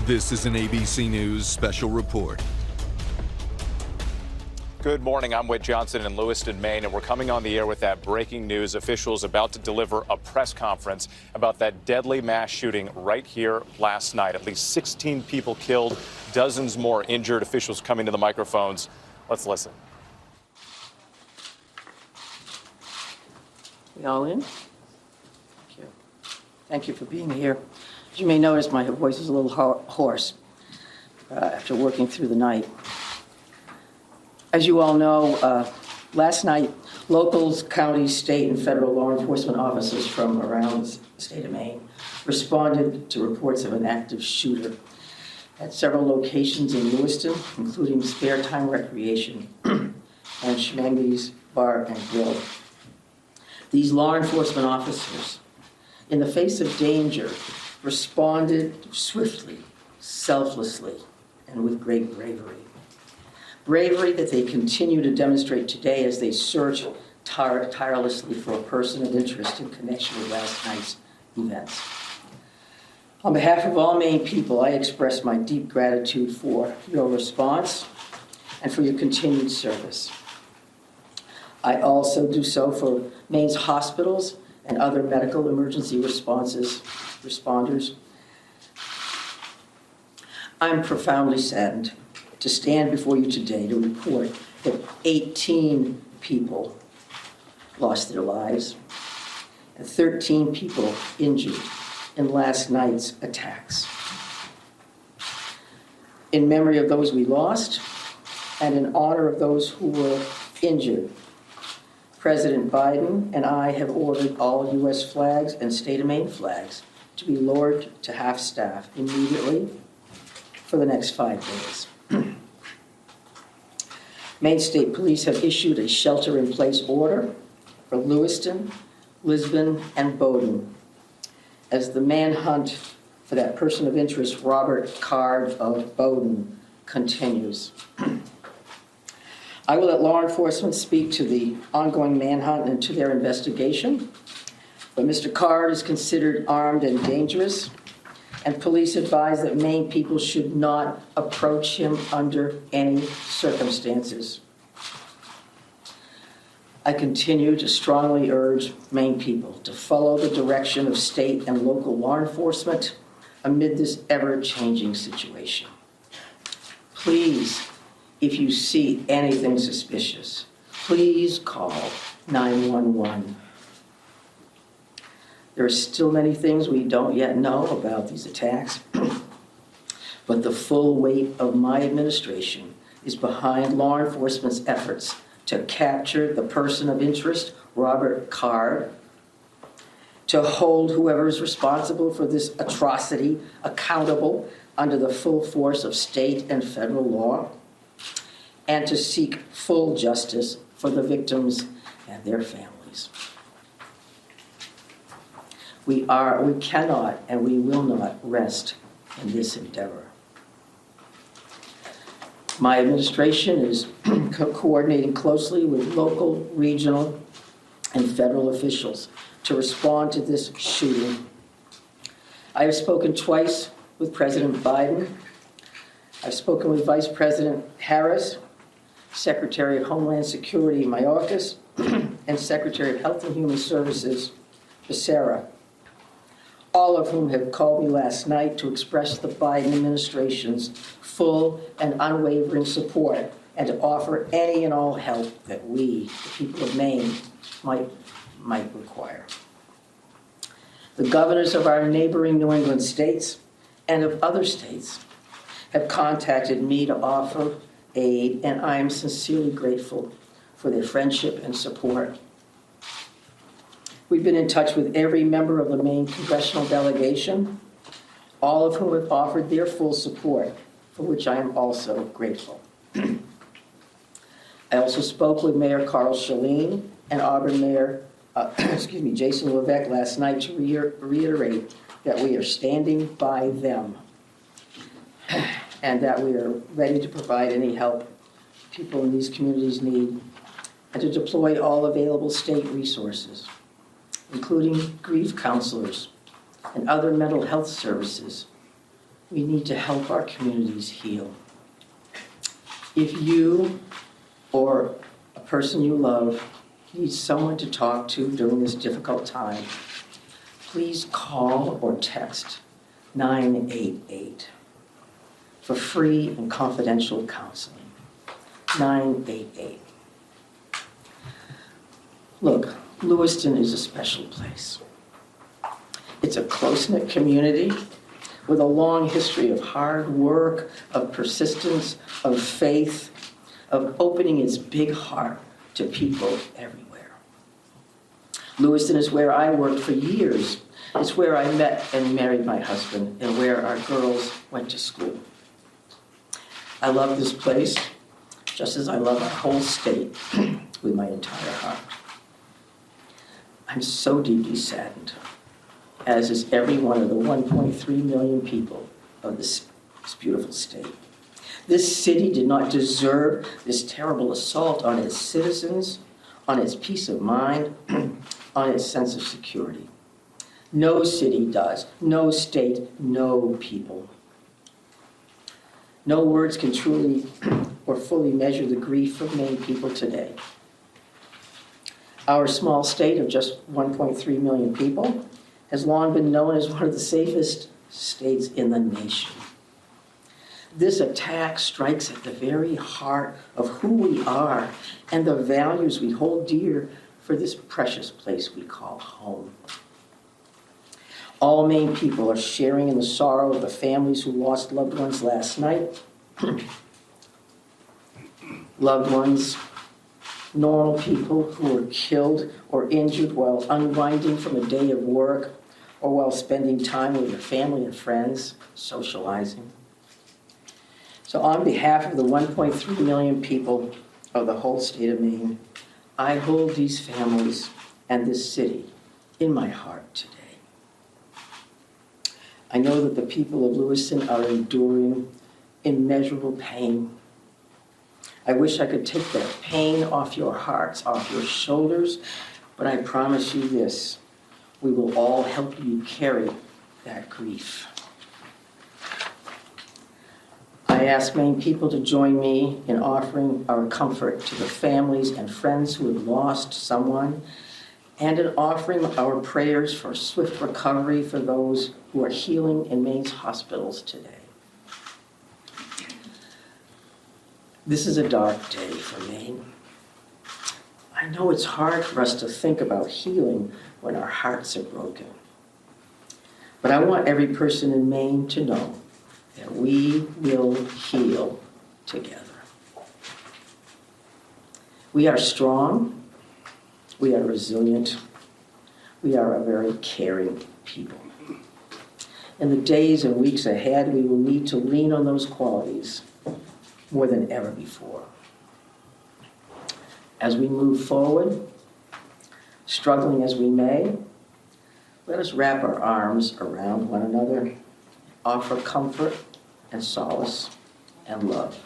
This is an ABC News special report. Good morning. I'm Whit Johnson in Lewiston, Maine, and we're coming on the air with that breaking news. Officials about to deliver a press conference about that deadly mass shooting right here last night. At least 16 people killed, dozens more injured. Officials coming to the microphones. Let's listen. We all in? Thank you. Thank you for being here. As you may notice, my voice is a little hoarse after working through the night. As you all know, last night, locals, counties, state, and federal law enforcement officers from around the state of Maine responded to reports of an active shooter at several locations in Lewiston, including Spare Time Recreation and Schmangy's Bar and Grill. These law enforcement officers, in the face of danger, responded swiftly, selflessly, and with great bravery. Bravery that they continue to demonstrate today as they search tirelessly for a person of interest in connection with last night's events. On behalf of all Maine people, I express my deep gratitude for your response and for your continued service. I also do so for Maine's hospitals and other medical emergency responders. I'm profoundly saddened to stand before you today to report that 18 people lost their lives and 13 people injured in last night's attacks. In memory of those we lost and in honor of those who were injured, President Biden and I have ordered all U.S. flags and state of Maine flags to be lowered to half-staff immediately for the next 5 days. Maine State Police have issued a shelter-in-place order for Lewiston, Lisbon, and Bowdoin as the manhunt for that person of interest, Robert Card of Bowdoin, continues. I will let law enforcement speak to the ongoing manhunt and to their investigation, but Mr. Card is considered armed and dangerous, and police advise that Maine people should not approach him under any circumstances. I continue to strongly urge Maine people to follow the direction of state and local law enforcement amid this ever-changing situation. Please, if you see anything suspicious, please call 911. There are still many things we don't yet know about these attacks, but the full weight of my administration is behind law enforcement's efforts to capture the person of interest, Robert Card, to hold whoever is responsible for this atrocity accountable under the full force of state and federal law, and to seek full justice for the victims and their families. We cannot and we will not rest in this endeavor. My administration is coordinating closely with local, regional, and federal officials to respond to this shooting. I have spoken twice with President Biden. I've spoken with Vice President Harris, Secretary of Homeland Security Mayorkas, and Secretary of Health and Human Services Becerra, all of whom have called me last night to express the Biden administration's full and unwavering support and to offer any and all help that we, the people of Maine, might require. The governors of our neighboring New England states and of other states have contacted me to offer aid, and I am sincerely grateful for their friendship and support. We've been in touch with every member of the Maine congressional delegation, all of whom have offered their full support, for which I am also grateful. I also spoke with Mayor Carl Chalene and Auburn Mayor, Jason Levesque last night to reiterate that we are standing by them and that we are ready to provide any help people in these communities need and to deploy all available state resources, including grief counselors and other mental health services We need to help our communities heal. If you or a person you love needs someone to talk to during this difficult time, please call or text 988 for free and confidential counseling. 988. Look, Lewiston is a special place. It's a close-knit community with a long history of hard work, of persistence, of faith, of opening its big heart to people everywhere. Lewiston is where I worked for years. It's where I met and married my husband and where our girls went to school. I love this place just as I love our whole state with my entire heart. I'm so deeply saddened, as is every one of the 1.3 million people of this beautiful state. This city did not deserve this terrible assault on its citizens, on its peace of mind, on its sense of security. No city does, no state, no people. No words can truly or fully measure the grief of Maine people today. Our small state of just 1.3 million people has long been known as one of the safest states in the nation. This attack strikes at the very heart of who we are and the values we hold dear for this precious place we call home. All Maine people are sharing in the sorrow of the families who lost loved ones last night. Loved ones, normal people who were killed or injured while unwinding from a day of work or while spending time with their family and friends, socializing. So on behalf of the 1.3 million people of the whole state of Maine, I hold these families and this city in my heart today. I know that the people of Lewiston are enduring immeasurable pain. I wish I could take that pain off your hearts, off your shoulders, but I promise you this, we will all help you carry that grief. I ask Maine people to join me in offering our comfort to the families and friends who have lost someone, and in offering our prayers for swift recovery for those who are healing in Maine's hospitals today. This is a dark day for Maine. I know it's hard for us to think about healing when our hearts are broken. But I want every person in Maine to know that we will heal together. We are strong, we are resilient, we are a very caring people. In the days and weeks ahead, we will need to lean on those qualities more than ever before. As we move forward, struggling as we may, let us wrap our arms around one another, offer comfort and solace and love.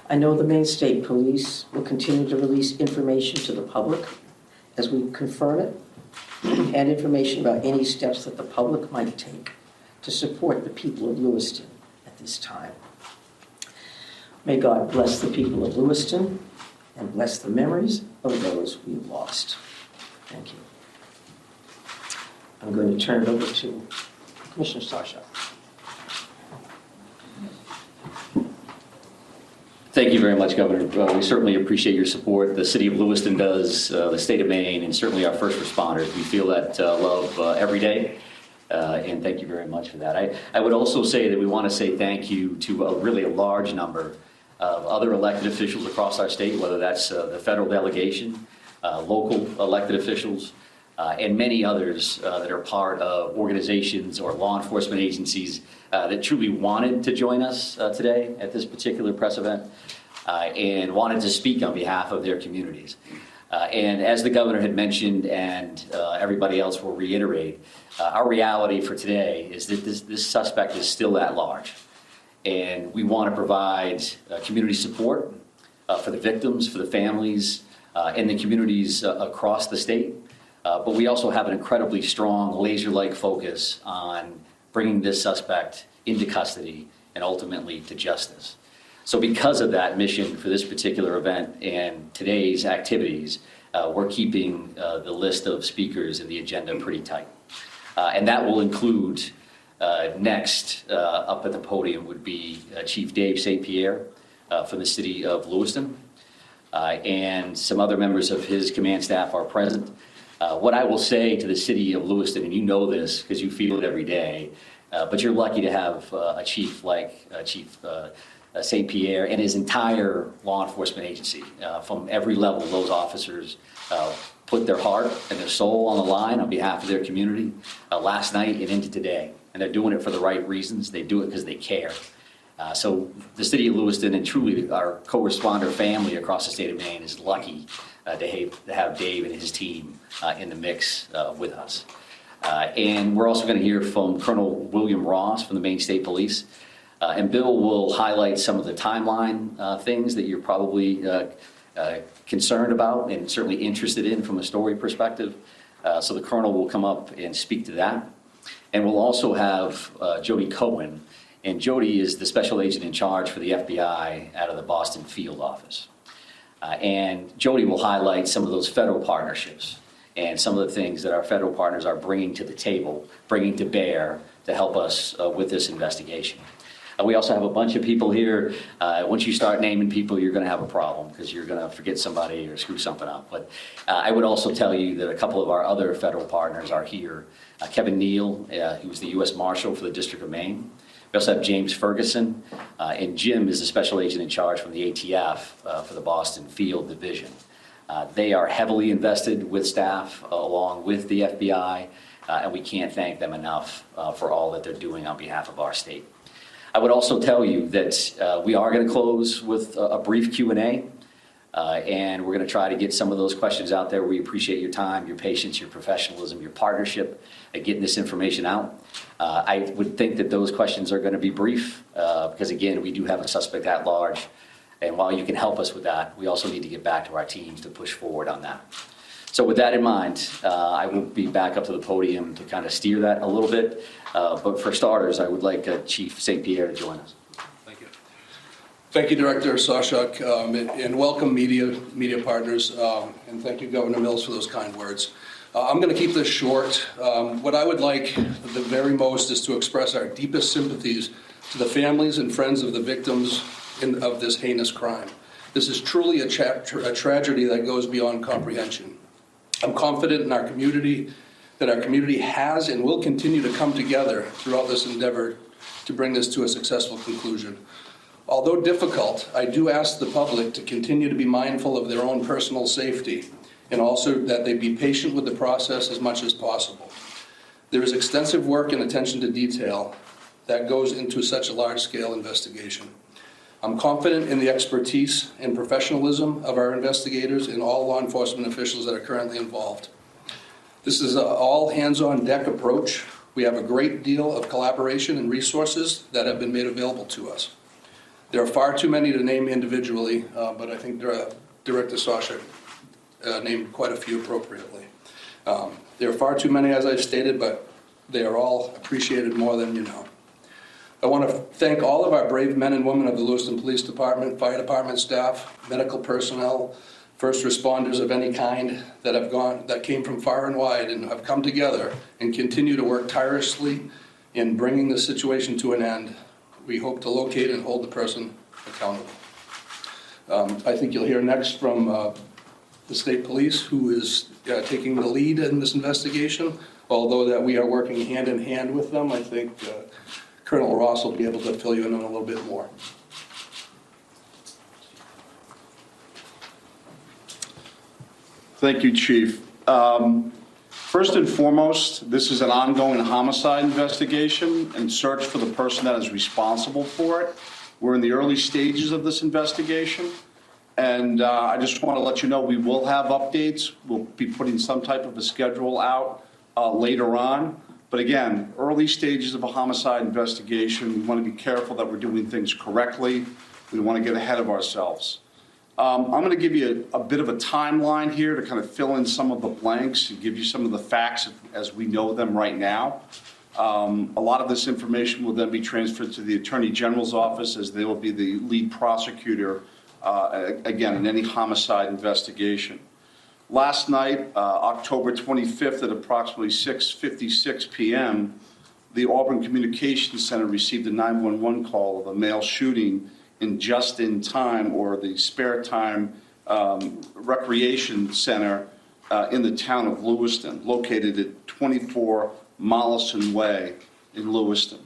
I know the Maine State Police will continue to release information to the public as we confirm it, and information about any steps that the public might take to support the people of Lewiston at this time. May God bless the people of Lewiston and bless the memories of those we've lost. Thank you. I'm going to turn it over to Commissioner Starshaw. Thank you very much, Governor. We certainly appreciate your support. The city of Lewiston does, the state of Maine, and certainly our first responders. We feel that love every day, and thank you very much for that. I would also say that we want to say thank you to really a large number of other elected officials across our state, whether that's the federal delegation, local elected officials, and many others that are part of organizations or law enforcement agencies that truly wanted to join us today at this particular press event and wanted to speak on behalf of their communities. And as the governor had mentioned, and everybody else will reiterate, our reality for today is that this suspect is still at large. And we want to provide community support for the victims, for the families, and the communities across the state. But we also have an incredibly strong laser-like focus on bringing this suspect into custody and ultimately to justice. So because of that mission for this particular event and today's activities, we're keeping the list of speakers and the agenda pretty tight. And that will include next up at the podium would be Chief Dave St. Pierre from the city of Lewiston. And some other members of his command staff are present. What I will say to the city of Lewiston, and you know this because you feel it every day, but you're lucky to have a chief like Chief St. Pierre and his entire law enforcement agency. From every level, those officers put their heart and their soul on the line on behalf of their community last night and into today. And they're doing it for the right reasons. They do it because they care. So the city of Lewiston and truly our co-responder family across the state of Maine is lucky to have Dave and his team in the mix with us. And we're also going to hear from Colonel William Ross from the Maine State Police. And Bill will highlight some of the timeline things that you're probably concerned about and certainly interested in from a story perspective. So the Colonel will come up and speak to that. And we'll also have Jody Cohen. And Jody is the special agent in charge for the FBI out of the Boston field office. And Jody will highlight some of those federal partnerships and some of the things that our federal partners are bringing to the table, bringing to bear to help us with this investigation. We also have a bunch of people here. Once you start naming people, you're going to have a problem because you're going to forget somebody or screw something up. But I would also tell you that a couple of our other federal partners are here. Kevin Neal, who's the U.S. Marshal for the District of Maine. We also have James Ferguson, and Jim is the special agent in charge from the ATF for the Boston Field Division. They are heavily invested with staff along with the FBI, and we can't thank them enough for all that they're doing on behalf of our state. I would also tell you that we are going to close with a brief Q&A, and we're going to try to get some of those questions out there. We appreciate your time, your patience, your professionalism, your partnership at getting this information out. I would think that those questions are going to be brief because, again, we do have a suspect at large. And while you can help us with that, we also need to get back to our teams to push forward on that. So with that in mind, I will be back up to the podium to kind of steer that a little bit. But for starters, I would like Chief St. Pierre to join us. Thank you. Thank you, Director Sawchuk, and welcome media partners, and thank you, Governor Mills, for those kind words. I'm going to keep this short. What I would like the very most is to express our deepest sympathies to the families and friends of the victims of this heinous crime. This is truly a tragedy that goes beyond comprehension. I'm confident in our community that our community has and will continue to come together throughout this endeavor to bring this to a successful conclusion. Although difficult, I do ask the public to continue to be mindful of their own personal safety and also that they be patient with the process as much as possible. There is extensive work and attention to detail that goes into such a large-scale investigation. I'm confident in the expertise and professionalism of our investigators and all law enforcement officials that are currently involved. This is an all-hands-on-deck approach. We have a great deal of collaboration and resources that have been made available to us. There are far too many to name individually, but I think Director Sawchuk named quite a few appropriately. There are far too many, as I've stated, but they are all appreciated more than you know. I want to thank all of our brave men and women of the Lewiston Police Department, Fire Department staff, medical personnel, first responders of any kind that came from far and wide and have come together and continue to work tirelessly in bringing the situation to an end. We hope to locate and hold the person accountable. I think you'll hear next from the state police, who is taking the lead in this investigation. Although that we are working hand in hand with them, I think Colonel Ross will be able to fill you in on a little bit more. Thank you, Chief. First and foremost, this is an ongoing homicide investigation and search for the person that is responsible for it. We're in the early stages of this investigation, and I just want to let you know we will have updates. We'll be putting some type of a schedule out later on. But again, early stages of a homicide investigation, we want to be careful that we're doing things correctly. We don't want to get ahead of ourselves. I'm going to give you a bit of a timeline here to kind of fill in some of the blanks and give you some of the facts as we know them right now. A lot of this information will then be transferred to the Attorney General's office, as they will be the lead prosecutor, again, in any homicide investigation. Last night, October 25th at approximately 6:56 p.m., the Auburn Communications Center received a 911 call of a male shooting in just-in-time, or the spare time, recreation center in the town of Lewiston, located at 24 Mollison Way in Lewiston.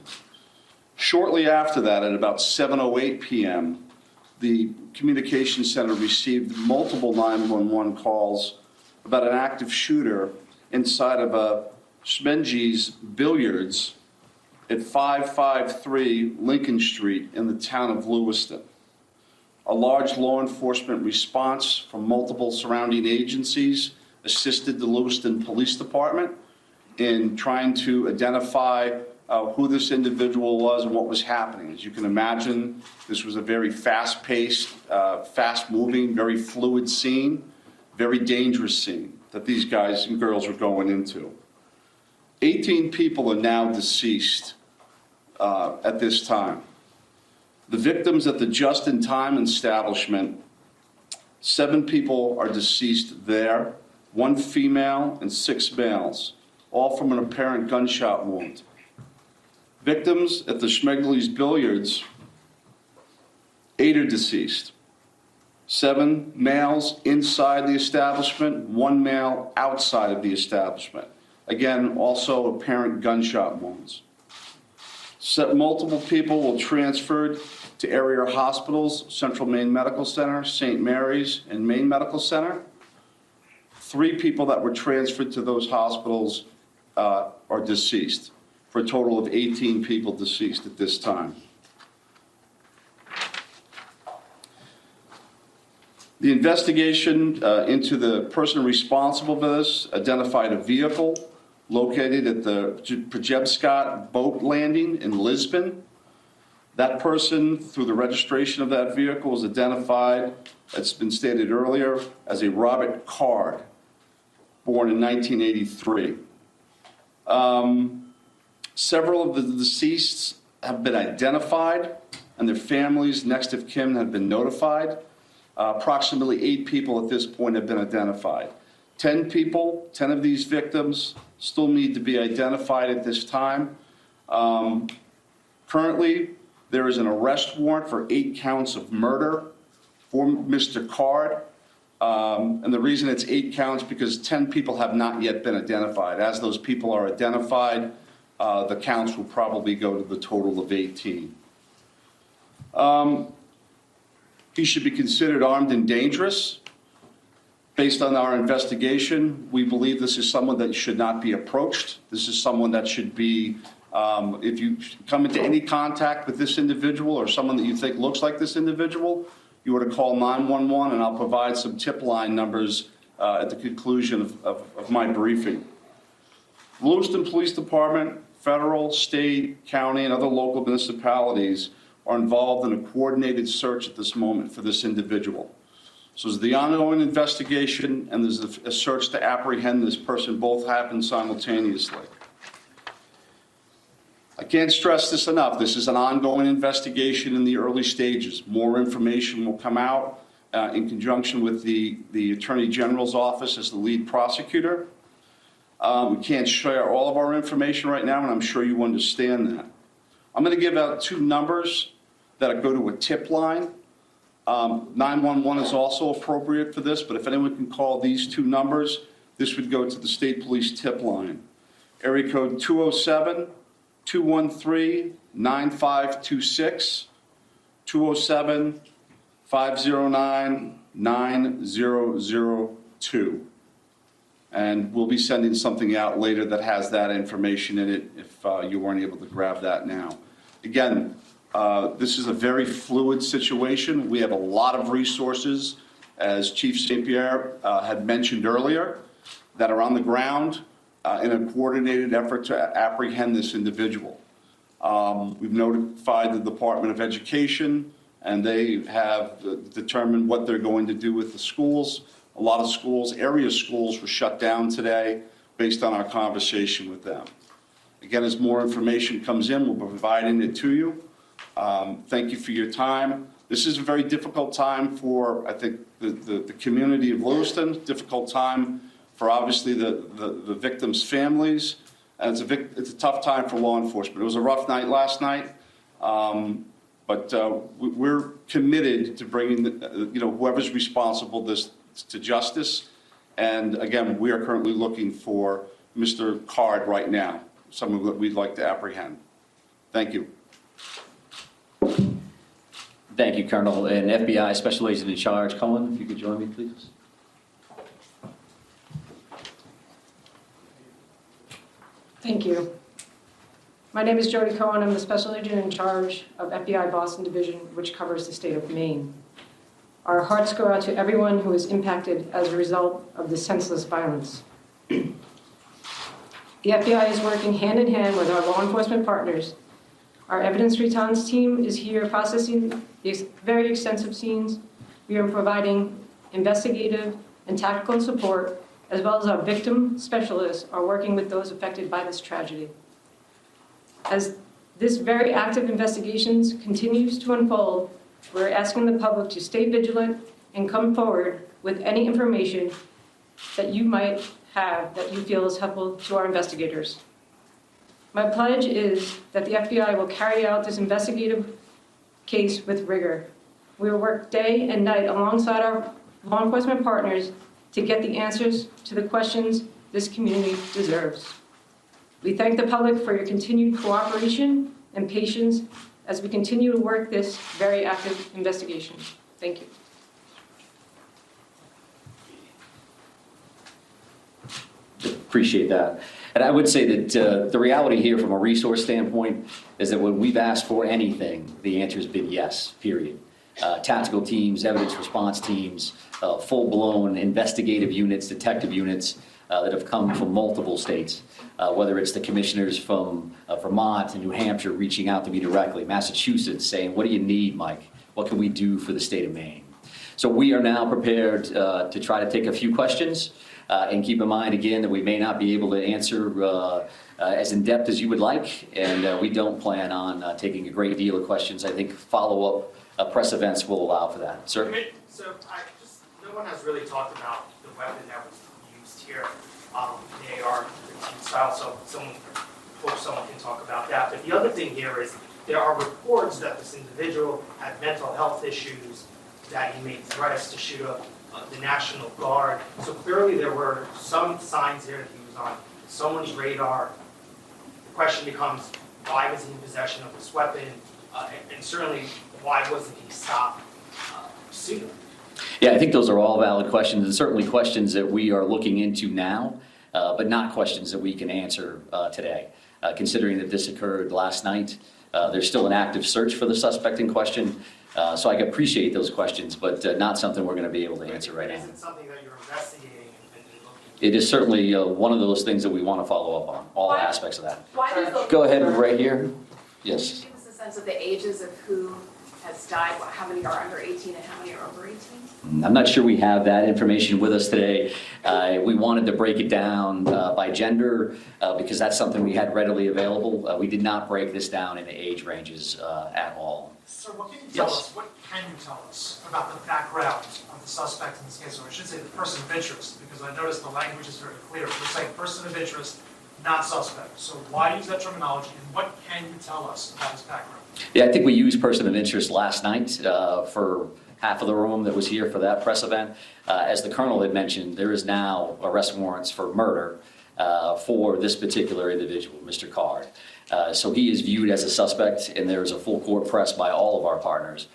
Shortly after that, at about 7:08 p.m., the Communications Center received multiple 911 calls about an active shooter inside of a Schmenge's Billiards at 553 Lincoln Street in the town of Lewiston. A large law enforcement response from multiple surrounding agencies assisted the Lewiston Police Department in trying to identify who this individual was and what was happening. As you can imagine, this was a very fast-paced, fast-moving, very fluid scene, very dangerous scene that these guys and girls were going into. 18 people are now deceased at this time. The victims at the just-in-time establishment, 7 people are deceased there, 1 female and 6 males, all from an apparent gunshot wound. Victims at the Schmegley's Billiards, 8 are deceased. 7 males inside the establishment, 1 male outside of the establishment. Again, also apparent gunshot wounds. Multiple people were transferred to area hospitals, Central Maine Medical Center, St. Mary's, and Maine Medical Center. 3 people that were transferred to those hospitals are deceased, for a total of 18 people deceased at this time. The investigation into the person responsible for this identified a vehicle located at the Pajebscott boat landing in Lisbon. That person, through the registration of that vehicle, was identified, it's been stated earlier, as a Robert Card, born in 1983. Several of the deceased have been identified, and their families, next of kin, have been notified. Approximately 8 people at this point have been identified. 10 people, 10 of these victims, still need to be identified at this time. Currently, there is an arrest warrant for 8 counts of murder for Mr. Card. And the reason it's 8 counts because 10 people have not yet been identified. As those people are identified, the counts will probably go to the total of 18. He should be considered armed and dangerous. Based on our investigation, we believe this is someone that should not be approached. This is someone that should be, if you come into any contact with this individual or someone that you think looks like this individual, you were to call 911, and I'll provide some tip line numbers at the conclusion of my briefing. Lewiston Police Department, federal, state, county, and other local municipalities are involved in a coordinated search at this moment for this individual. So there's the ongoing investigation, and there's a search to apprehend this person. Both happen simultaneously. I can't stress this enough. This is an ongoing investigation in the early stages. More information will come out in conjunction with the Attorney General's office as the lead prosecutor. We can't share all of our information right now, and I'm sure you understand that. I'm going to give out 2 numbers that go to a tip line. 911 is also appropriate for this, but if anyone can call these 2 numbers, this would go to the State Police tip line. Area code 207-213-9526, 207-509-9002. And we'll be sending something out later that has that information in it if you weren't able to grab that now. Again, this is a very fluid situation. We have a lot of resources, as Chief St. Pierre had mentioned earlier, that are on the ground in a coordinated effort to apprehend this individual. We've notified the Department of Education, and they have determined what they're going to do with the schools. A lot of schools, area schools, were shut down today based on our conversation with them. Again, as more information comes in, we'll be providing it to you. Thank you for your time. This is a very difficult time for, I think, the community of Lewiston, difficult time for obviously the victims' families, and it's a tough time for law enforcement. It was a rough night last night, but we're committed to bringing whoever's responsible this to justice. And again, we are currently looking for Mr. Card right now, someone that we'd like to apprehend. Thank you. Thank you, Colonel. And FBI Special Agent in Charge, Cohen, if you could join me, please. Thank you. My name is Jody Cohen. I'm the Special Agent in charge of FBI Boston Division, which covers the state of Maine. Our hearts go out to everyone who is impacted as a result of this senseless violence. The FBI is working hand in hand with our law enforcement partners. Our evidence response team is here processing these very extensive scenes. We are providing investigative and tactical support, as well as our victim specialists are working with those affected by this tragedy. As this very active investigations continues to unfold, we're asking the public to stay vigilant and come forward with any information that you might have that you feel is helpful to our investigators. My pledge is that the FBI will carry out this investigative case with rigor. We will work day and night alongside our law enforcement partners to get the answers to the questions this community deserves. We thank the public for your continued cooperation and patience as we continue to work this very active investigation. Thank you. Appreciate that. And I would say that the reality here from a resource standpoint is that when we've asked for anything, the answer has been yes, period. Tactical teams, evidence response teams, full-blown investigative units, detective units that have come from multiple states, whether it's the commissioners from Vermont and New Hampshire reaching out to me directly, Massachusetts saying, what do you need, Mike? What can we do for the state of Maine? So we are now prepared to try to take a few questions. And keep in mind, again, that we may not be able to answer as in-depth as you would like, and we don't plan on taking a great deal of questions. I think follow-up press events will allow for that. Sir? So no one has really talked about the weapon that was used here, the AR-15 style, so hope someone can talk about that. But the other thing here is there are reports that this individual had mental health issues, that he made threats to shoot up the National Guard. So clearly there were some signs here that he was on someone's radar. The question becomes, why was he in possession of this weapon? And certainly, why wasn't he stopped sooner? Yeah, I think those are all valid questions, and certainly questions that we are looking into now, but not questions that we can answer today. Considering that this occurred last night, there's still an active search for the suspect in question. So I appreciate those questions, but not something we're going to be able to answer right now. Is it something that you're investigating and looking into? It is certainly one of those things that we want to follow up on, all aspects of that. Why does the Go ahead, right here. Yes. Could you give us a sense of the ages of who has died? How many are under 18 and how many are over 18? I'm not sure we have that information with us today. We wanted to break it down by gender because that's something we had readily available. We did not break this down into age ranges at all. So what can you tell us, what can you tell us about the background of the suspect in this case, or I should say the person of interest, because I noticed the language is very clear. We're saying person of interest, not suspect. So why use that terminology, and what can you tell us about his background? Yeah, I think we used person of interest last night for half of the room that was here for that press event. As the Colonel had mentioned, there is now arrest warrants for murder for this particular individual, Mr. Card. So he is viewed as a suspect, and there's a full court press by all of our partners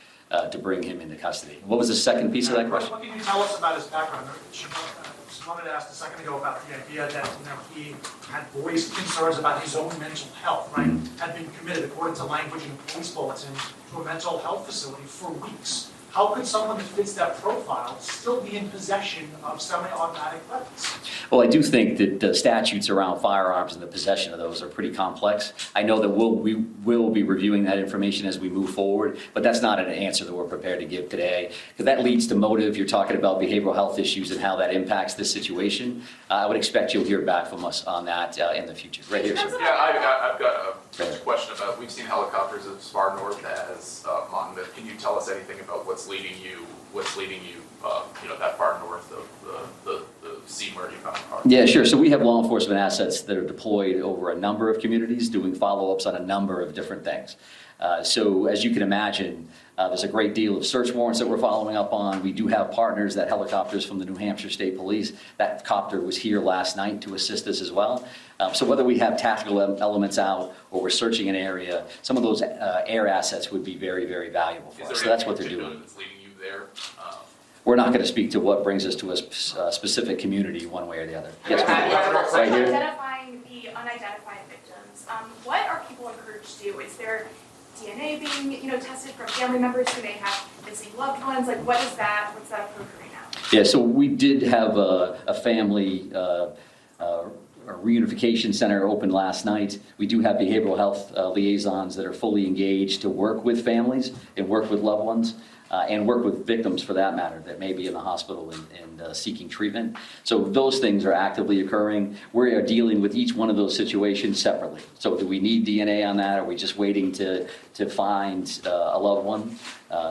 to bring him into custody. What was the second piece of that question? What can you tell us about his background? I wanted to ask a second ago about the idea that he had voiced concerns about his own mental health, right? Had been committed, according to language in the police bulletin, to a mental health facility for weeks. how could someone that fits that profile still be in possession of semi-automatic weapons? Well, I do think that the statutes around firearms and the possession of those are pretty complex. I know that we will be reviewing that information as we move forward, but that's not an answer that we're prepared to give today, because that leads to motive. You're talking about behavioral health issues and how that impacts this situation. I would expect you'll hear back from us on that in the future. Right here, sir. Yeah, I've got a question about, we've seen helicopters as far north as Monmouth. Can you tell us anything about what's leading you, that far north of the scene where you found the car? Yeah, sure. So we have law enforcement assets that are deployed over a number of communities doing follow-ups on a number of different things. So as you can imagine, there's a great deal of search warrants that we're following up on. We do have partners, that helicopters from the New Hampshire State Police. That copter was here last night to assist us as well. So whether we have tactical elements out or we're searching an area, some of those air assets would be very, very valuable for us. So that's what they're doing. That's leading you there? We're not going to speak to what brings us to a specific community one way or the other. Yes, ma'am. Right here. Identifying the unidentified victims, what are people encouraged to do? Is there DNA being, tested from family members who may have missing loved ones? Like, what's that approved right now? Yeah, so we did have a family a reunification center open last night. We do have behavioral health liaisons that are fully engaged to work with families and work with loved ones. And work with victims, for that matter, that may be in the hospital and seeking treatment. So those things are actively occurring. We are dealing with each one of those situations separately. So do we need DNA on that? Are we just waiting to find a loved one,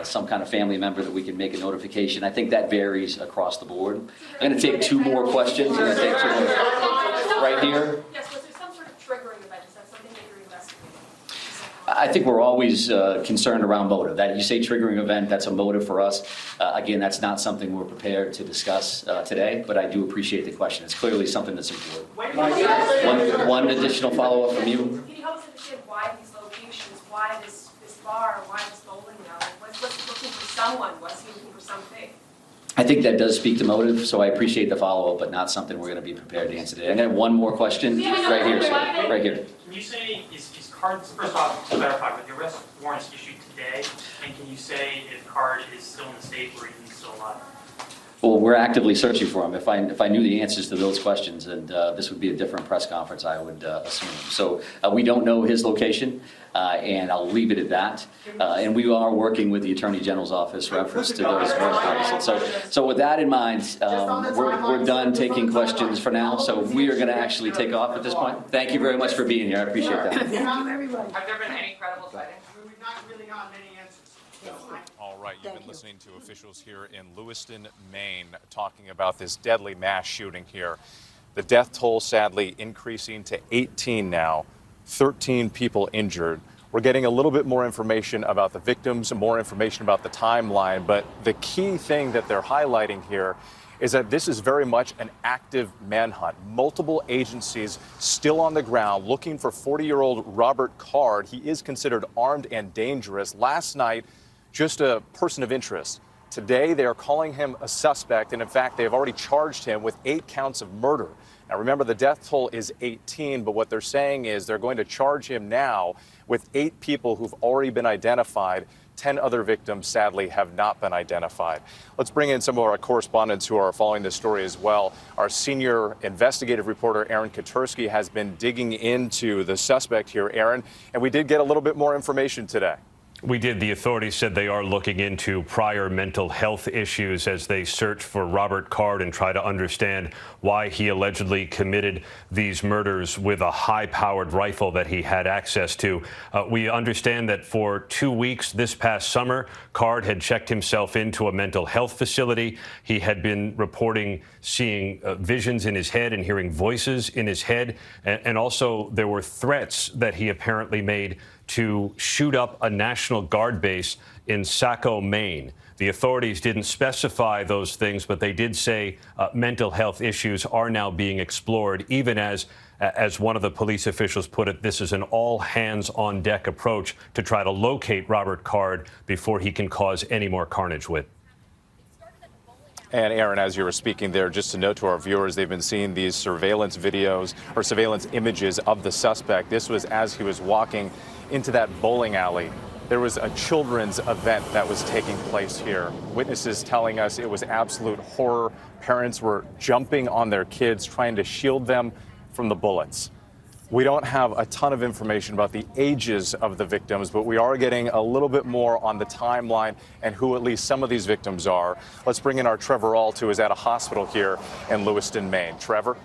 some kind of family member that we can make a notification? I think that varies across the board. I'm going to take two more questions. I'm going to take two more right here. Yes, was there some sort of triggering event? Is that something that you're investigating? I think we're always concerned around motive. That you say triggering event, that's a motive for us. Again, that's not something we're prepared to discuss today, but I do appreciate the question. It's clearly something that's important. One additional follow-up from you. Can you help us understand why these locations, why this bar, why this bowling alley? Was he looking for someone? Was he looking for something? I think that does speak to motive, so I appreciate the follow-up, but not something we're going to be prepared to answer today. I'm going to have one more question right here, sir. Right here. Can you say, is Card, first off, to clarify, were the arrest warrants issued today? And can you say if Card is still in the state or he's still alive? Well, we're actively searching for him. If I knew the answers to those questions, and this would be a different press conference, I would assume. So we don't know his location, and I'll leave it at that. And we are working with the Attorney General's office reference to those warrants. So with that in mind, we're done taking questions for now. So we are going to actually take off at this point. Thank you very much for being here. I appreciate that. Have there been any credible sightings? We've not really gotten any answers. All right, you've been listening to officials here in Lewiston, Maine, talking about this deadly mass shooting here. The death toll sadly increasing to 18 now, 13 people injured. We're getting a little bit more information about the victims and more information about the timeline, but the key thing that they're highlighting here is that this is very much an active manhunt. Multiple agencies still on the ground looking for 40-year-old Robert Card. He is considered armed and dangerous. Last night, just a person of interest. Today, they are calling him a suspect, and in fact, they have already charged him with 8 counts of murder. Now, remember, the death toll is 18, but what they're saying is they're going to charge him now with 8 people who've already been identified. 10 other victims, sadly, have not been identified. Let's bring in some of our correspondents who are following this story as well. Our senior investigative reporter, Aaron Katursky, has been digging into the suspect here, Aaron, and we did get a little bit more information today. We did. The authorities said they are looking into prior mental health issues as they search for Robert Card and try to understand why he allegedly committed these murders with a high-powered rifle that he had access to. We understand that for 2 weeks this past summer, Card had checked himself into a mental health facility. He had been reporting seeing visions in his head and hearing voices in his head. And also there were threats that he apparently made to shoot up a National Guard base in Saco, Maine. The authorities didn't specify those things, but they did say mental health issues are now being explored, even as one of the police officials put it, this is an all-hands-on-deck approach to try to locate Robert Card before he can cause any more carnage with. And Aaron, as you were speaking there, just to note to our viewers, they've been seeing these surveillance videos or surveillance images of the suspect. This was as he was walking into that bowling alley there was a children's event that was taking place here. Witnesses telling us it was absolute horror. Parents were jumping on their kids, trying to shield them from the bullets. We don't have a ton of information about the ages of the victims, but we are getting a little bit more on the timeline and who at least some of these victims are. Let's bring in our Trevor Ault, who is at a hospital here in Lewiston, Maine. Trevor?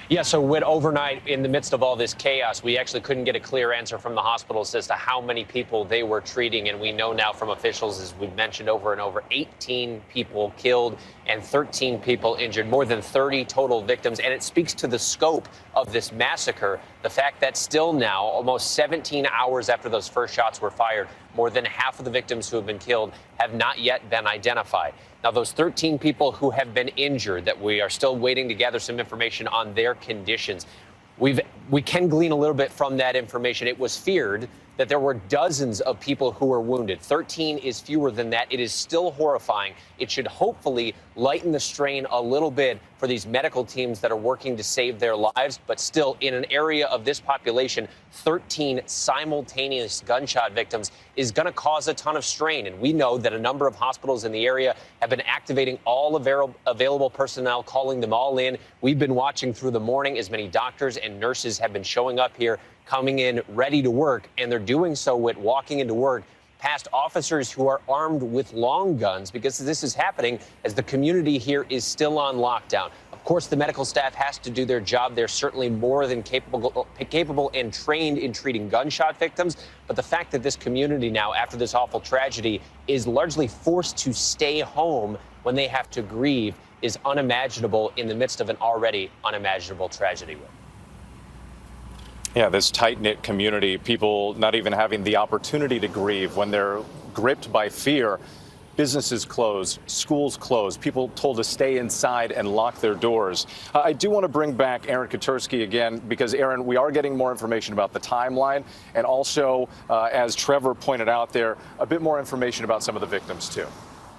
Yeah, so Whit, overnight, in the midst of all this chaos, we actually couldn't get a clear answer from the hospitals as to how many people they were treating. And we know now from officials, as we've mentioned over and over, 18 people killed and 13 people injured, more than 30 total victims. And it speaks to the scope of this massacre, the fact that still now, almost 17 hours after those first shots were fired, more than half of the victims who have been killed have not yet been identified. Now, those 13 people who have been injured, that we are still waiting to gather some information on their conditions, we can glean a little bit from that information. It was feared that there were dozens of people who were wounded. 13 is fewer than that. It is still horrifying. It should hopefully lighten the strain a little bit for these medical teams that are working to save their lives. But still, in an area of this population, 13 simultaneous gunshot victims is going to cause a ton of strain. And we know that a number of hospitals in the area have been activating all available personnel, calling them all in. We've been watching through the morning as many doctors and nurses have been showing up here, coming in ready to work, and they're doing so with walking into work past officers who are armed with long guns, because this is happening as the community here is still on lockdown. Of course, the medical staff has to do their job. They're certainly more than capable and trained in treating gunshot victims. But the fact that this community now, after this awful tragedy, is largely forced to stay home when they have to grieve is unimaginable in the midst of an already unimaginable tragedy. Yeah, this tight-knit community, people not even having the opportunity to grieve when they're gripped by fear. Businesses closed, schools closed, people told to stay inside and lock their doors. I do want to bring back Aaron Katersky again, because, Aaron, we are getting more information about the timeline, and also, as Trevor pointed out there, a bit more information about some of the victims, too.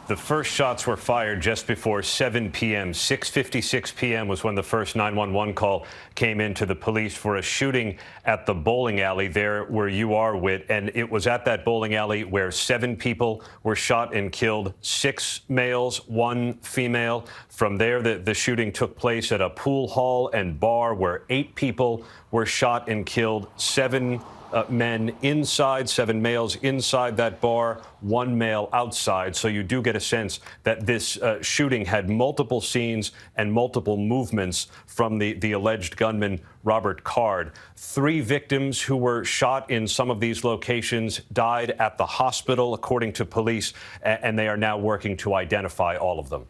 The first shots were fired just before 7 p.m. 6:56 p.m. was when the first 911 call came in to the police for a shooting at the bowling alley there where you are, Whit. And it was at that bowling alley where 7 people were shot and killed, 6 males, 1 female. From there, the shooting took place at a pool hall and bar where 8 people were shot and killed, 7 men inside, 7 males inside that bar, 1 male outside. So you do get a sense that this shooting had multiple scenes and multiple movements from the alleged gunman, Robert Card. 3 victims who were shot in some of these locations died at the hospital, according to police, and they are now working to identify all of them.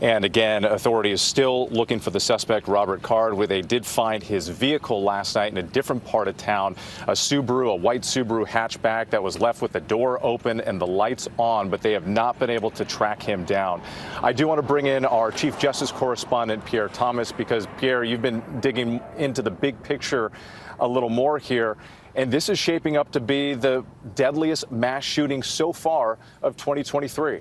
And again, authorities still looking for the suspect, Robert Card, where they did find his vehicle last night in a different part of town, a white Subaru hatchback that was left with the door open and the lights on, but they have not been able to track him down. I do want to bring in our Chief Justice correspondent, Pierre Thomas, because, Pierre, you've been digging into the big picture a little more here. And this is shaping up to be the deadliest mass shooting so far of 2023.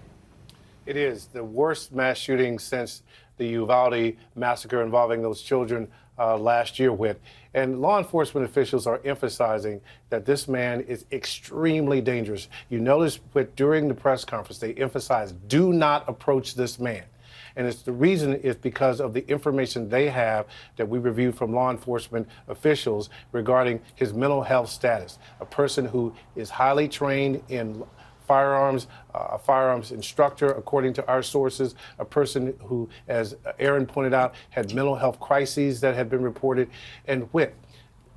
It is the worst mass shooting since the Uvalde massacre involving those children last year, Whit. And law enforcement officials are emphasizing that this man is extremely dangerous. You notice, Whit, during the press conference, they emphasized, do not approach this man. And the reason is because of the information they have that we reviewed from law enforcement officials regarding his mental health status. A person who is highly trained in firearms, a firearms instructor, according to our sources, a person who, as Aaron pointed out, had mental health crises that had been reported. And Whit,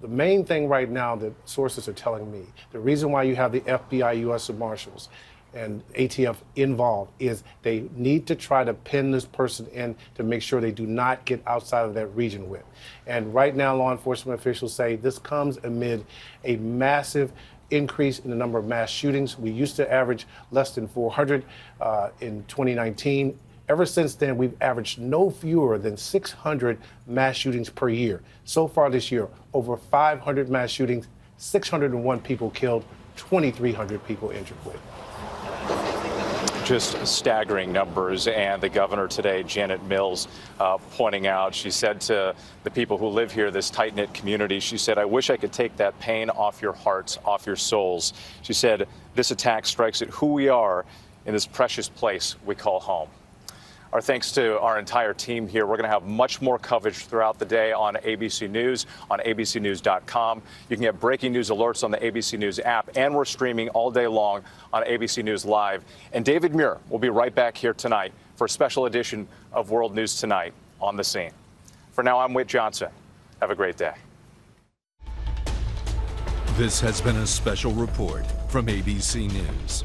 the main thing right now that sources are telling me, the reason why you have the FBI, U.S. Marshals, and ATF involved is they need to try to pin this person in to make sure they do not get outside of that region with. And right now, law enforcement officials say this comes amid a massive increase in the number of mass shootings. We used to average less than 400 in 2019. Ever since then, we've averaged no fewer than 600 mass shootings per year. So far this year, over 500 mass shootings, 601 people killed, 2,300 people injured with. Just staggering numbers, and the governor today, Janet Mills, pointing out, she said to the people who live here, this tight-knit community, she said, I wish I could take that pain off your hearts, off your souls. She said, this attack strikes at who we are in this precious place we call home. Our thanks to our entire team here. We're going to have much more coverage throughout the day on ABC News, on abcnews.com. You can get breaking news alerts on the ABC News app, and we're streaming all day long on ABC News Live. And David Muir will be right back here tonight for a special edition of World News Tonight on the Scene. For now, I'm Whit Johnson. Have a great day. This has been a special report from ABC News.